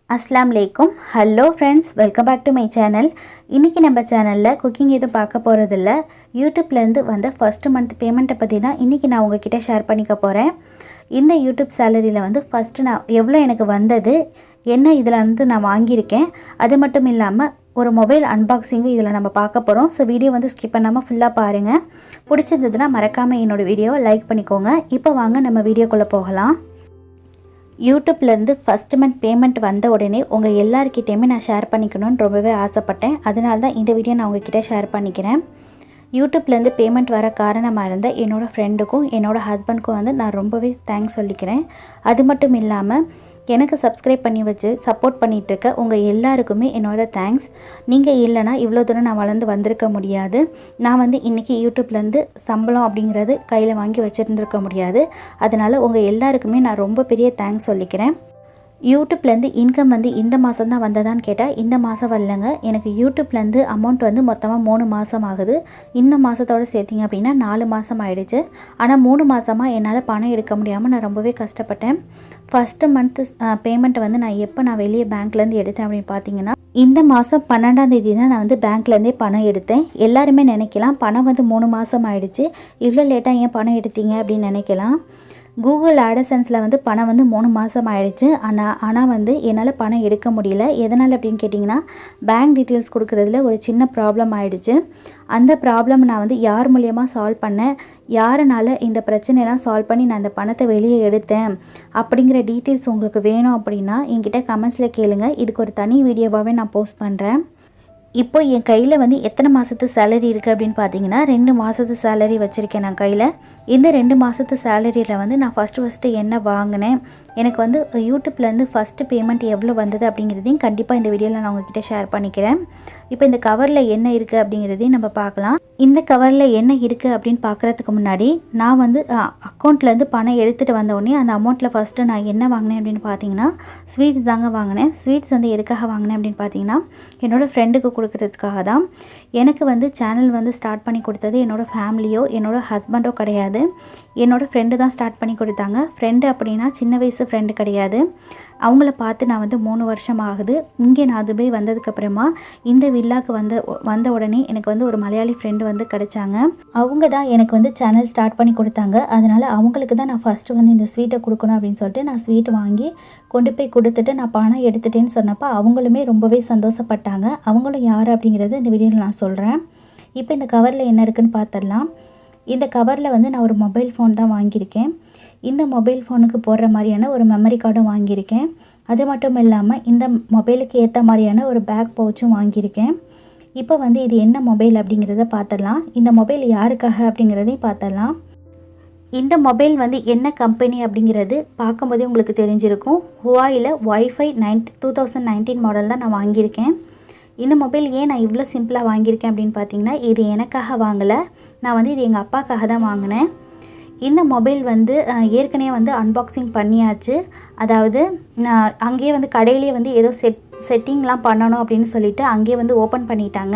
Assalamu Alaikum. Hello friends, welcome back to my channel. இன்னைக்கு நம்ம சேனல்ல குக்கிங் எதுவும் பார்க்க போறது இல்ல. YouTubeல இருந்து வந்த first month payment பத்தி தான் இன்னைக்கு நான் உங்ககிட்ட ஷேர் பண்ணிக்க போறேன். இந்த YouTube salaryல வந்து first நான் எவ்வளவு எனக்கு வந்தது, என்ன இதல இருந்து நான் வாங்கி இருக்கேன், அது மட்டும் இல்லாம ஒரு மொபைல் அன்பாக்சிங் இதல நம்ம பார்க்க போறோம். சோ வீடியோ வந்து ஸ்கிப் பண்ணாம ஃபுல்லா பாருங்க. பிடிச்சிருந்ததுனா மறக்காம என்னோட வீடியோவை லைக் பண்ணிக்கோங்க. இப்போ வாங்க நம்ம வீடியோக்குள்ள போகலாம். யூடியூப்ல இருந்து ஃபர்ஸ்ட் மந்த் பேமெண்ட் வந்த உடனே உங்க எல்லார்கிட்டயுமே நான் ஷேர் பண்ணிக்கணும்னு ரொம்பவே ஆசைப்பட்டேன். அதனால தான் இந்த வீடியோ நான் உங்ககிட்ட ஷேர் பண்ணிக்கிறேன். யூடியூப்ல இருந்து பேமெண்ட் வர காரணமா இருந்த என்னோட ஃப்ரெண்டுக்கும் என்னோட ஹஸ்பண்டுக்கும் வந்து நான் ரொம்பவே தேங்க்ஸ் சொல்லிக்கிறேன். அது மட்டும் இல்லாம எனக்கு சப்ஸ்கிரைப் பண்ணி வச்சு சப்போர்ட் பண்ணிட்டு இருக்க உங்க எல்லாருக்குமே என்னோட தேங்க்ஸ். நீங்க இல்லனா இவ்ளோ தூரம் நான் வளர்ந்து வந்திருக்க முடியாது. நான் வந்து இன்னைக்கு யூடியூப்ல இருந்து சம்பளம் அப்படிங்கிறது கையில வாங்கி வச்சிருந்திருக்க முடியாது. அதனால உங்க எல்லாருக்குமே நான் ரொம்ப பெரிய தேங்க்ஸ் சொல்லிக்கிறேன். யூடியூப்ல இருந்து இன்கம் வந்து இந்த மாசம் தான் வந்ததான்னு கேட்டா இந்த மாசம் வரலங்க. எனக்கு யூடியூப்ல இருந்து அமௌண்ட் வந்து மொத்தமா 3 மாசம் ஆகுது. இந்த மாசத்தோட சேர்த்தீங்க அப்படினா 4 மாசம் ஆயிடுச்சு. ஆனா 3 மாசமா என்னால பணம் எடுக்க முடியாம நான் ரொம்பவே கஷ்டப்பட்டேன். ஃபர்ஸ்ட் மந்த் பேமெண்ட் வந்து நான் வெளிய பேங்க்ல இருந்து எடுத்தேன் அப்படி பாத்தீங்கன்னா இந்த மாசம் 12ஆம் தேதி தான் நான் வந்து பேங்க்ல இருந்தே பணம் எடுத்தேன். எல்லாரும் நினைக்கலாம் பணம் வந்து 3 மாசம் ஆயிடுச்சு. இவ்ளோ லேட்டா ஏன் பணம் எடுத்தீங்க அப்படி நினைக்கலாம். Google AdSenseல வந்து பணம் வந்து 3 மாசம் ஆயிடுச்சு. ஆனா வந்து என்னால பணம் எடுக்க முடியல. எதனால அப்படினு கேட்டிங்கனா பேங்க் டீடைல்ஸ் கொடுக்கிறதுல ஒரு சின்ன ப்ராப்ளம் ஆயிடுச்சு. அந்த ப்ராப்ளம் நான் வந்து யார் மூலமா சால்வ் பண்ணேன், யாரனால இந்த பிரச்சனை எல்லாம் சால்வ் பண்ணி நான் அந்த பணத்தை வெளியே எடுத்தேன் அப்படிங்கற டீடைல்ஸ் உங்களுக்கு வேணும் அப்படினா என்கிட்ட கமெண்ட்ஸ்ல கேளுங்க. இதுக்கு ஒரு தனி வீடியோவாவே நான் போஸ்ட் பண்றேன். இப்போ என் கையில வந்து எத்தனை மாசத்து salary இருக்கு அப்படினு பாத்தீங்கன்னா 2 மாசத்து salary வச்சிருக்கேன் நான் கையில. இந்த 2 மாசத்து salaryல வந்து நான் ஃபர்ஸ்ட் என்ன வாங்குனேன், எனக்கு வந்து யூடியூப்ல இருந்து ஃபர்ஸ்ட் பேமெண்ட் எவ்வளவு வந்தது அப்படிங்கறதையும் கண்டிப்பா இந்த வீடியோல நான் உங்ககிட்ட ஷேர் பண்ணிக்கிறேன். இப்போ இந்த கவர்ல என்ன இருக்கு அப்படிங்கறதையும் நம்ம பார்க்கலாம். இந்த கவர்ல என்ன இருக்கு அப்படினு பார்க்கிறதுக்கு முன்னாடி நான் வந்து அக்கவுண்ட்ல இருந்து பணம் எடுத்துட்டு வந்த உடனே அந்த அமௌண்ட்ல ஃபர்ஸ்ட் நான் என்ன வாங்குனேன் அப்படினு பாத்தீங்கன்னா ஸ்வீட்ஸ் தாங்க வாங்குனேன். ஸ்வீட்ஸ் வந்து எதுக்காக வாங்குனேன் அப்படினு பாத்தீங்கன்னா என்னோட ஃப்ரெண்டுக்கு கொடுக்கிறதுக்காக தான். எனக்கு வந்து சேனல் வந்து ஸ்டார்ட் பண்ணி கொடுத்தது என்னோட ஃபேமிலியோ என்னோட ஹஸ்பண்டோ கிடையாது. என்னோட ஃப்ரெண்டு தான் ஸ்டார்ட் பண்ணி கொடுத்தாங்க. ஃப்ரெண்டு அப்படினா சின்ன வயசு ஃப்ரெண்டு கிடையாது. அவங்கள பார்த்து நான் வந்து 3 வருஷம் ஆகுது. இங்கே நான் துபாய் வந்ததுக்கு அப்புறமா இந்த வில்லாக்கு வந்த உடனே எனக்கு வந்து ஒரு மலையாளி ஃப்ரெண்டு வந்து கிடைச்சாங்க. அவங்க தான் எனக்கு வந்து சேனல் ஸ்டார்ட் பண்ணி கொடுத்தாங்க. அதனால அவங்களுக்கு தான் நான் ஃபர்ஸ்ட் வந்து இந்த ஸ்வீட்டை கொடுக்கணும் அப்படின்னு சொல்லிட்டு நான் ஸ்வீட் வாங்கி கொண்டு போய் கொடுத்துட்டு நான் பணம் எடுத்துட்டேன்னு சொன்னப்போ அவங்களுமே ரொம்பவே சந்தோஷப்பட்டாங்க. அவங்களும் யார் அப்படிங்கிறது இந்த வீடியோவில் நான் சொல்கிறேன். இப்போ இந்த கவரில் என்ன இருக்குன்னு பார்த்துடலாம். இந்த கவரில் வந்து நான் ஒரு மொபைல் ஃபோன் தான் வாங்கியிருக்கேன். இந்த மொபைல் ஃபோனுக்கு போடுற மாதிரியான ஒரு மெமரி கார்டும் வாங்கியிருக்கேன். அது மட்டும் இல்லாமல் இந்த மொபைலுக்கு ஏற்ற மாதிரியான ஒரு பேக் பவுச்சும் வாங்கியிருக்கேன். இப்போ வந்து இது என்ன மொபைல் அப்படிங்கிறத பார்த்துடலாம். இந்த மொபைல் யாருக்காக அப்படிங்கிறதையும் பார்த்துடலாம். இந்த மொபைல் வந்து என்ன கம்பெனி அப்படிங்கிறது பார்க்கும்போதே உங்களுக்கு தெரிஞ்சிருக்கும். Huaweiல Wi-Fi 2019 மாடல் தான் நான் வாங்கியிருக்கேன். இந்த மொபைல் ஏன் நான் இவ்வளோ சிம்பிளாக வாங்கியிருக்கேன் அப்படின்னு பார்த்தீங்கன்னா இது எனக்காக வாங்கலை. நான் வந்து இது எங்கள் அப்பாக்காக தான் வாங்கினேன். இந்த மொபைல் வந்து ஏற்கனவே வந்து அன்பாக்சிங் பண்ணியாச்சு. அதாவது நான் அங்கேயே வந்து கடையிலே வந்து ஏதோ செட்டிங்லாம் பண்ணணும் அப்படின்னு சொல்லிட்டு அங்கேயே வந்து ஓப்பன் பண்ணிட்டாங்க.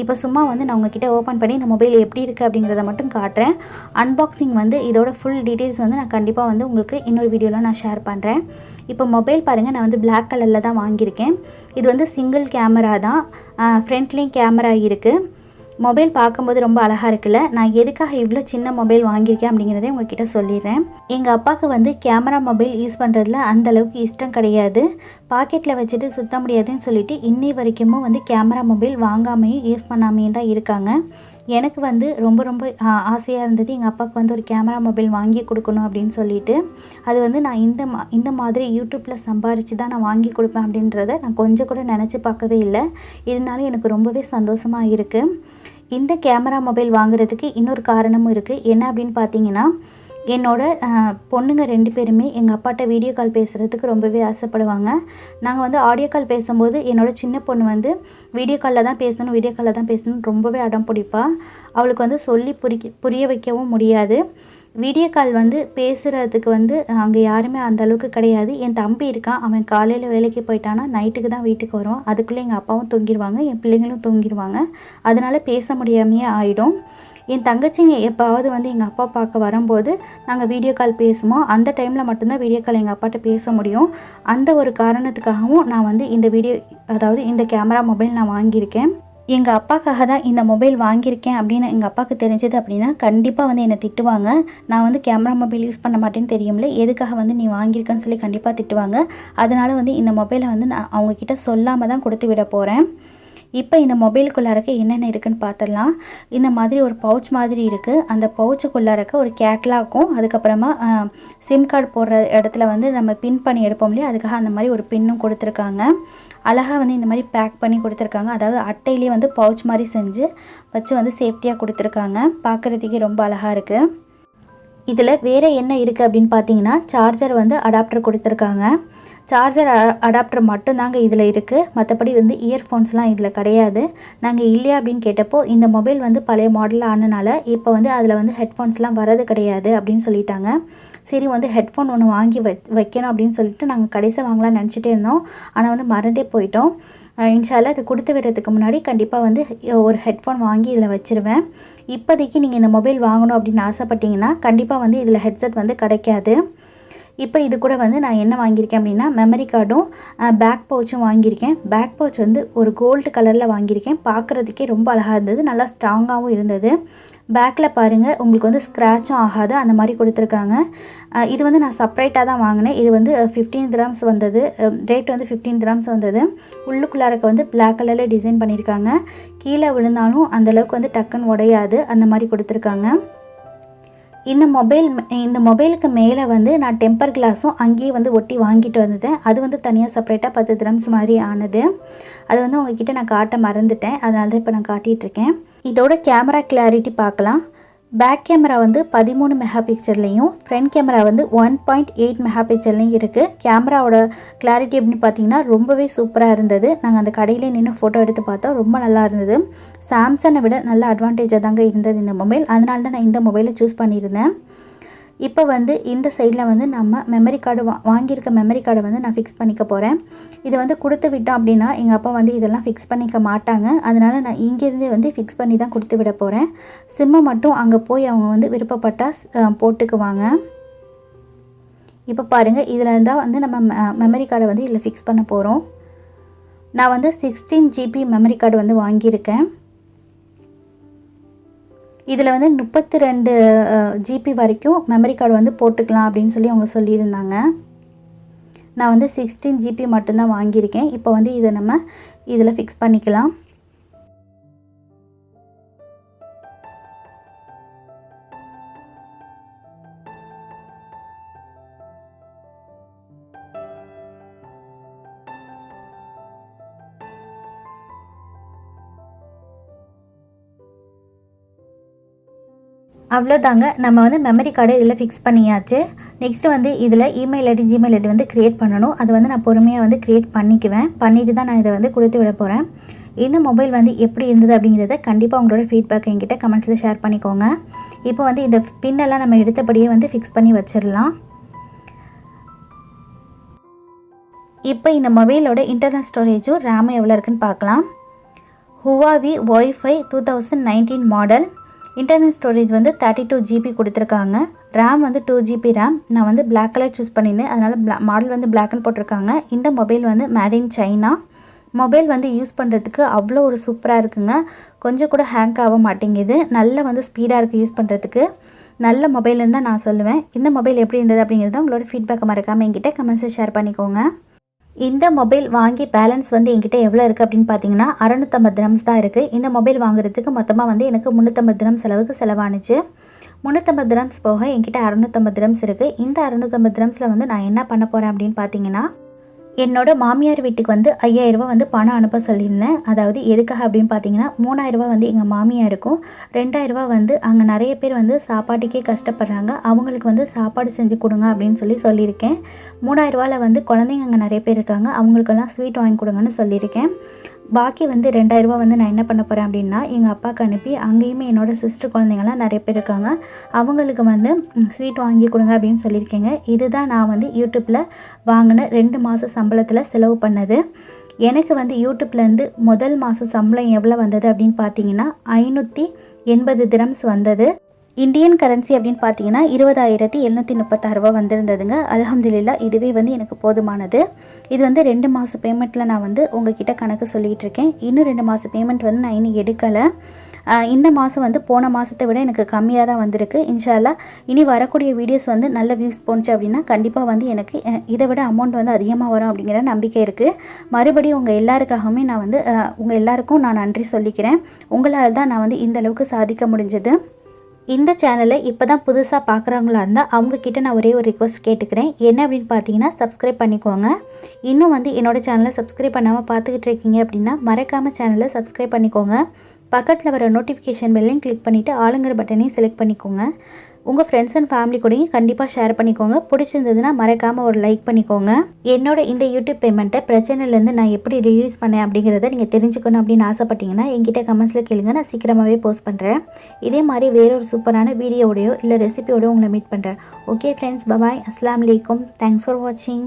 இப்போ சும்மா வந்து நான் உங்ககிட்ட ஓப்பன் பண்ணி இந்த மொபைல் எப்படி இருக்குது அப்படிங்கிறத மட்டும் காட்டுறேன். அன்பாக்சிங் வந்து இதோட ஃபுல் டீட்டெயில்ஸ் வந்து நான் கண்டிப்பாக வந்து உங்களுக்கு இன்னொரு வீடியோவில் நான் ஷேர் பண்ணுறேன். இப்போ மொபைல் பாருங்கள், நான் வந்து பிளாக் கலரில் தான் வாங்கியிருக்கேன். இது வந்து சிங்கிள் கேமரா தான். ஃப்ரண்ட்லேயும் கேமரா இருக்குது. மொபைல் பார்க்கும்போது ரொம்ப அழகாக இருக்குல்ல. நான் எதுக்காக இவ்வளோ சின்ன மொபைல் வாங்கியிருக்கேன் அப்படிங்கிறதே உங்ககிட்ட சொல்லிடுறேன். எங்கள் அப்பாவுக்கு வந்து கேமரா மொபைல் யூஸ் பண்ணுறதுல அந்தளவுக்கு இஷ்டம் கிடையாது. பாக்கெட்டில் வச்சுட்டு சுற்ற முடியாதுன்னு சொல்லிட்டு இன்னி வரைக்கும் வந்து கேமரா மொபைல் வாங்காமையும் யூஸ் பண்ணாமையும் தான் இருக்காங்க. எனக்கு வந்து ரொம்ப ஆசையாக இருந்தது எங்கள் அப்பாவுக்கு வந்து ஒரு கேமரா மொபைல் வாங்கி கொடுக்கணும் அப்படின்னு சொல்லிட்டு. அது வந்து நான் இந்த மாதிரி யூடியூப்பில் சம்பாரித்து தான் நான் வாங்கி கொடுப்பேன் அப்படின்றத நான் கொஞ்சம் கூட நினச்சி பார்க்கவே இல்லை. இருந்தாலும் எனக்கு ரொம்பவே சந்தோஷமாக இருக்குது. இந்த கேமரா மொபைல் வாங்குறதுக்கு இன்னொரு காரணமும் இருக்குது. என்ன அப்படின்னு பார்த்தீங்கன்னா என்னோட பொண்ணுங்க 2 பேருமே எங்கள் அப்பாட்ட வீடியோ கால் பேசுகிறதுக்கு ரொம்பவே ஆசைப்படுவாங்க. நாங்கள் வந்து ஆடியோ கால் பேசும்போது என்னோட சின்ன பொண்ணு வந்து வீடியோ காலில் தான் பேசணும் ரொம்பவே அடம் பிடிப்பா. அவளுக்கு வந்து சொல்லி புரிய வைக்கவும் முடியாது. வீடியோ கால் வந்து பேசுகிறதுக்கு வந்து அங்கே யாருமே அந்த அளவுக்கு கிடையாது. என் தம்பி இருக்கான், அவன் காலையில் வேலைக்கு போயிட்டானா நைட்டுக்கு தான் வீட்டுக்கு வருவான். அதுக்குள்ளே எங்கள் அப்பாவும் தூங்கிடுவாங்க, என் பிள்ளைங்களும் தூங்கிடுவாங்க. அதனால் பேச முடியாமையே ஆகிடும். என் தங்கச்சிங்க எப்பாவது வந்து எங்கள் அப்பா பார்க்க வரும்போது நாங்கள் வீடியோ கால் பேசுவோம். அந்த டைமில் மட்டும்தான் வீடியோ கால் எங்கள் அப்பாட்ட பேச முடியும். அந்த ஒரு காரணத்துக்காகவும் நான் வந்து இந்த கேமரா மொபைல் நான் வாங்கியிருக்கேன். எங்கள் அப்பாக்காக தான் இந்த மொபைல் வாங்கியிருக்கேன் அப்படின்னு எங்கள் அப்பாவுக்கு தெரிஞ்சது அப்படின்னா கண்டிப்பாக வந்து என்னை திட்டுவாங்க. நான் வந்து கேமரா மொபைல் யூஸ் பண்ண மாட்டேன்னு தெரியும்ல, எதுக்காக வந்து நீ வாங்கியிருக்கேன்னு சொல்லி கண்டிப்பாக திட்டுவாங்க. அதனால் வந்து இந்த மொபைலை வந்து நான் அவங்கக்கிட்ட சொல்லாமல் தான் கொடுத்து விட போகிறேன். இப்போ இந்த மொபைலுக்குள்ளாரக்க என்னென்ன இருக்குதுன்னு பார்த்துடலாம். இந்த மாதிரி ஒரு பவுச் மாதிரி இருக்குது. அந்த பவுச்சுக்குள்ளாரக்க ஒரு கேட்லாக்கும், அதுக்கப்புறமா சிம் கார்டு போடுற இடத்துல வந்து நம்ம பின் பண்ணி எடுப்போம் இல்லையா, அதுக்காக அந்த மாதிரி ஒரு பின்னும் கொடுத்துருக்காங்க. அழகாக வந்து இந்த மாதிரி பேக் பண்ணி கொடுத்துருக்காங்க. அதாவது அட்டையிலே வந்து பவுச் மாதிரி செஞ்சு வச்சு வந்து சேஃப்டியாக கொடுத்துருக்காங்க. பார்க்குறதுக்கே ரொம்ப அழகாக இருக்குது. இதில் வேறு என்ன இருக்குது அப்படின்னு பார்த்தீங்கன்னா, சார்ஜர் வந்து அடாப்டர் கொடுத்துருக்காங்க. சார்ஜர் அடாப்டர் மட்டும்தாங்க இதில் இருக்குது. மற்றபடி வந்து இயர்ஃபோன்ஸ்லாம் இதில் கிடையாது. நாங்கள் இல்லையா அப்படின்னு கேட்டப்போ இந்த மொபைல் வந்து பழைய மாடலில் ஆனனால இப்போ வந்து அதில் வந்து ஹெட்ஃபோன்ஸ்லாம் வரது கிடையாது அப்படின்னு சொல்லிட்டாங்க. சரி வந்து ஹெட்ஃபோன் ஒன்று வாங்கி வைக்கணும் அப்படின்னு சொல்லிட்டு நாங்கள் கடைசியாக வாங்கலாம்னு நினச்சிட்டே இருந்தோம். ஆனால் வந்து மறந்தே போயிட்டோம். இன்ஷால்லா இது கொடுத்து விடுறதுக்கு முன்னாடி கண்டிப்பாக வந்து ஒரு ஹெட்ஃபோன் வாங்கி இதில் வச்சுருவேன். இப்போதைக்கு நீங்கள் இந்த மொபைல் வாங்கணும் அப்படின்னு ஆசைப்பட்டீங்கன்னா கண்டிப்பாக வந்து இதில் ஹெட்செட் வந்து கிடைக்காது. இப்போ இது கூட வந்து நான் என்ன வாங்கியிருக்கேன் அப்படின்னா மெமரி கார்டும் பேக் பவுச்சும் வாங்கியிருக்கேன். பேக் பவுச் வந்து ஒரு கோல்டு கலரில் வாங்கியிருக்கேன். பார்க்குறதுக்கே ரொம்ப அழகாக இருந்தது, நல்லா ஸ்ட்ராங்காகவும் இருந்தது. பேக்கில் பாருங்கள், உங்களுக்கு வந்து ஸ்க்ராட்சும் ஆகாது, அந்த மாதிரி கொடுத்துருக்காங்க. இது வந்து நான் செப்பரேட்டாக தான் வாங்கினேன். இது வந்து 15 dirhams வந்தது. ரேட் வந்து 15 dirhams வந்தது. உள்ளுக்குள்ளாரக்க வந்து பிளாக் கலரில் டிசைன் பண்ணியிருக்காங்க. கீழே விழுந்தாலும் அந்தளவுக்கு வந்து டக்குன்னு உடையாது, அந்த மாதிரி கொடுத்துருக்காங்க. இந்த மொபைலுக்கு மேலே வந்து நான் டெம்பர் கிளாஸும் அங்கேயே வந்து ஒட்டி வாங்கிட்டு வந்தேன். அது வந்து தனியாக செப்பரேட்டாக 10 dirhams மாதிரி ஆனது. அது வந்து உங்ககிட்ட நான் காட்ட மறந்துட்டேன், அதனால தான் இப்போ நான் காட்டிகிட்ருக்கேன். இதோட கேமரா கிளாரிட்டி பார்க்கலாம். பேக் கேமரா வந்து 13 மெகா பிக்சர்லேயும் ஃப்ரண்ட் கேமரா வந்து 1.8 மெகா பிக்சர்லேயும் இருக்குது. கேமராவோட கிளாரிட்டி அப்படின்னு பார்த்தீங்கன்னா ரொம்பவே சூப்பராக இருந்தது. நாங்கள் அந்த கடையிலே நின்று ஃபோட்டோ எடுத்து பார்த்தோம், ரொம்ப நல்லா இருந்தது. சாம்சங்கை விட நல்ல அட்வான்டேஜாக தாங்க இருந்தது இந்த மொபைல். அதனால தான் நான் இந்த மொபைலை சூஸ் பண்ணியிருந்தேன். இப்போ வந்து இந்த சைடில் வந்து நம்ம மெமரி கார்டு வாங்கியிருக்க மெமரி கார்டை வந்து நான் ஃபிக்ஸ் பண்ணிக்க போகிறேன். இதை வந்து கொடுத்து விட்டோம் அப்படின்னா எங்கள் அப்பா வந்து இதெல்லாம் ஃபிக்ஸ் பண்ணிக்க மாட்டாங்க. அதனால் நான் இங்கேருந்தே வந்து ஃபிக்ஸ் பண்ணி தான் கொடுத்து விட போகிறேன். சிம்மை மட்டும் அங்கே போய் அவங்க வந்து விருப்பப்பட்டால் போட்டுக்குவாங்க. இப்போ பாருங்கள், இதில் இருந்தால் வந்து நம்ம மெமரி கார்டை வந்து இதில் ஃபிக்ஸ் பண்ண போகிறோம். நான் வந்து 16 GB மெமரி கார்டு வந்து வாங்கியிருக்கேன். இதில் வந்து 32 GB வரைக்கும் மெமரி கார்டு வந்து போட்டுக்கலாம் அப்படின்னு சொல்லி அவங்க சொல்லியிருந்தாங்க. நான் வந்து 16 GB மட்டும்தான் வாங்கியிருக்கேன். இப்போ வந்து இதை நம்ம இதில் ஃபிக்ஸ் பண்ணிக்கலாம். அவ்வளோதாங்க, நம்ம வந்து மெமரி கார்டு இதில் ஃபிக்ஸ் பண்ணியாச்சு. நெக்ஸ்ட்டு வந்து இதில் இமெயில் ஐடி ஜிமெயில் ஐடி வந்து க்ரியேட் பண்ணணும். அது வந்து நான் பொறுமையாக வந்து க்ரியேட் பண்ணிவிட்டு தான் நான் இதை வந்து கொடுத்து விட போகிறேன். இந்த மொபைல் வந்து எப்படி இருந்தது அப்படிங்கிறத கண்டிப்பாக உங்களோட ஃபீட்பேக் என்கிட்ட கமெண்ட்ஸில் ஷேர் பண்ணிக்கோங்க. இப்போ வந்து இந்த பின்னெல்லாம் நம்ம எடுத்தபடியே வந்து ஃபிக்ஸ் பண்ணி வச்சிடலாம். இப்போ இந்த மொபைலோட இன்டர்னல் ஸ்டோரேஜும் ரேமும் எவ்வளோ இருக்குன்னு பார்க்கலாம். Huawei Wi-Fi 2019 model. Internal storage வந்து 32 GB கொடுத்துருக்காங்க. ரேம் வந்து 2 GB ரேம். நான் வந்து பிளாக் கலர் சூஸ் பண்ணியிருந்தேன், அதனால் மாடல் வந்து பிளாக்னு போட்டிருக்காங்க. இந்த மொபைல் வந்து மேட் இன் சைனா. மொபைல் வந்து யூஸ் பண்ணுறதுக்கு அவ்வளோ ஒரு சூப்பராக இருக்குங்க. கொஞ்சம் கூட ஹேங்க் ஆக மாட்டேங்குது. நல்ல வந்து ஸ்பீடாக இருக்குது யூஸ் பண்ணுறதுக்கு. நல்ல மொபைல்னு தான் நான் சொல்லுவேன். இந்த மொபைல் எப்படி இருந்தது அப்படிங்கிறத உங்களோட ஃபீட்பேக்கை மறக்காமல் என்கிட்ட கமெண்ட்ஸை ஷேர் பண்ணிக்கோங்க. இந்த மொபைல் வாங்கி பேலன்ஸ் வந்து என்கிட்ட எவ்வளோ இருக்குது அப்படின்னு பார்த்தீங்கன்னா 650 dirhams தான் இருக்குது. இந்த மொபைல் வாங்குறதுக்கு மொத்தமாக வந்து எனக்கு 350 dirhams செலவுக்கு செலவானுச்சு. 350 dirhams போக என்கிட்ட 650 dirhams இருக்குது. இந்த 650 dirhamஸில் வந்து நான் என்ன பண்ண போகிறேன் அப்படின்னு பார்த்தீங்கன்னா, என்னோட மாமியார் வீட்டுக்கு வந்து 5000 ரூபா வந்து பணம் அனுப்ப சொல்லியிருந்தேன். அதாவது எதுக்காக அப்படின்னு பார்த்தீங்கன்னா 3000 ரூபா வந்து எங்கள் மாமியாருக்கும், 2000 ரூபா வந்து அங்கே நிறைய பேர் வந்து சாப்பாட்டுக்கே கஷ்டப்படுறாங்க, அவங்களுக்கு வந்து சாப்பாடு செஞ்சு கொடுங்க அப்படின்னு சொல்லியிருக்கேன். 3000 ரூபாவில் வந்து குழந்தைங்க அங்கே நிறைய பேர் இருக்காங்க, அவங்களுக்கெல்லாம் ஸ்வீட் வாங்கி கொடுங்கன்னு சொல்லியிருக்கேன். பாக்கி வந்து 2000 ரூபா வந்து நான் என்ன பண்ண போகிறேன் அப்படின்னா எங்கள் அப்பாவுக்கு அனுப்பி அங்கேயுமே என்னோடய சிஸ்டர் குழந்தைங்களாம் நிறைய பேர் இருக்காங்க, அவங்களுக்கு வந்து ஸ்வீட் வாங்கி கொடுங்க அப்படின்னு சொல்லியிருக்கேங்க. இதுதான் நான் வந்து யூடியூப்பில் வாங்கின 2 மாத சம்பளத்தில் செலவு பண்ணது. எனக்கு வந்து யூடியூப்லேருந்து முதல் மாதம் சம்பளம் எவ்வளோ வந்தது அப்படின்னு பார்த்தீங்கன்னா 580 திரம்ஸ் வந்தது. இந்தியன் கரன்சி அப்படின்னு பார்த்தீங்கன்னா 20,736 ரூபா வந்திருந்ததுங்க. அல்ஹம்துலில்லாஹ் இதுவே வந்து எனக்கு போதுமானது. இது வந்து 2 மாத பேமெண்ட்டில் நான் வந்து உங்ககிட்ட கணக்கு சொல்லிகிட்டு இருக்கேன். இன்னும் 2 மாத பேமெண்ட் வந்து நான் இன்னும் எடுக்கலை. இந்த மாதம் வந்து போன மாதத்தை விட எனக்கு கம்மியாக தான் வந்திருக்கு. இன்ஷா அல்லாஹ் இனி வரக்கூடிய வீடியோஸ் வந்து நல்ல வியூஸ் போணுச்சு அப்படின்னா கண்டிப்பாக வந்து எனக்கு இதை விட அமௌண்ட் வந்து அதிகமாக வரும் அப்படிங்கிற நம்பிக்கை இருக்குது. மறுபடியும் உங்கள் எல்லாருக்காகவுமே நான் வந்து உங்கள் எல்லாருக்கும் நான் நன்றி சொல்லிக்கிறேன். உங்களால் தான் நான் வந்து இந்த அளவுக்கு சாதிக்க முடிஞ்சது. இந்த சேனலை இப்போ தான் புதுசாக பார்க்குறவங்களா இருந்தால் அவங்கக்கிட்ட நான் ஒரே ஒரு ரிக்வஸ்ட் கேட்டுக்கிறேன். என்ன அப்படின்னு பார்த்தீங்கன்னா சப்ஸ்கிரைப் பண்ணிக்கோங்க. இன்னும் வந்து என்னோடய சேனலை சப்ஸ்கிரைப் பண்ணாமல் பார்த்துக்கிட்டு இருக்கீங்க அப்படின்னா மறக்காமல் சேனலை சப்ஸ்கிரைப் பண்ணிக்கோங்க. பக்கத்தில் வர நோட்டிஃபிகேஷன் பெல்லையும் கிளிக் பண்ணிவிட்டு ஆளுங்கிற பட்டனையும் செலக்ட் பண்ணிக்கோங்க. உங்கள் ஃப்ரெண்ட்ஸ் அண்ட் ஃபேமிலி கூடயும் கண்டிப்பாக ஷேர் பண்ணிக்கோங்க. பிடிச்சிருந்ததுன்னா மறக்காமல் ஒரு லைக் பண்ணிக்கோங்க. என்னோட இந்த யூடியூப் பேமெண்ட்டை பிரச்சனையிலேருந்து நான் எப்படி ரிலீஸ் பண்ணேன் அப்படிங்கிறத நீங்கள் தெரிஞ்சுக்கணும் அப்படின்னு ஆசைப்பட்டீங்கன்னா என்கிட்ட கமெண்ட்ஸில் கேளுங்க, நான் சீக்கிரமாகவே போஸ்ட் பண்ணுறேன். இதே மாதிரி வேறொரு சூப்பரான வீடியோடையோ இல்லை ரெசிபியோடய உங்களை மீட் பண்ணுறேன். Okay friends, bye bye. அஸ்ஸலாமு அலைக்கும். தேங்க்ஸ் ஃபார் வாட்சிங்.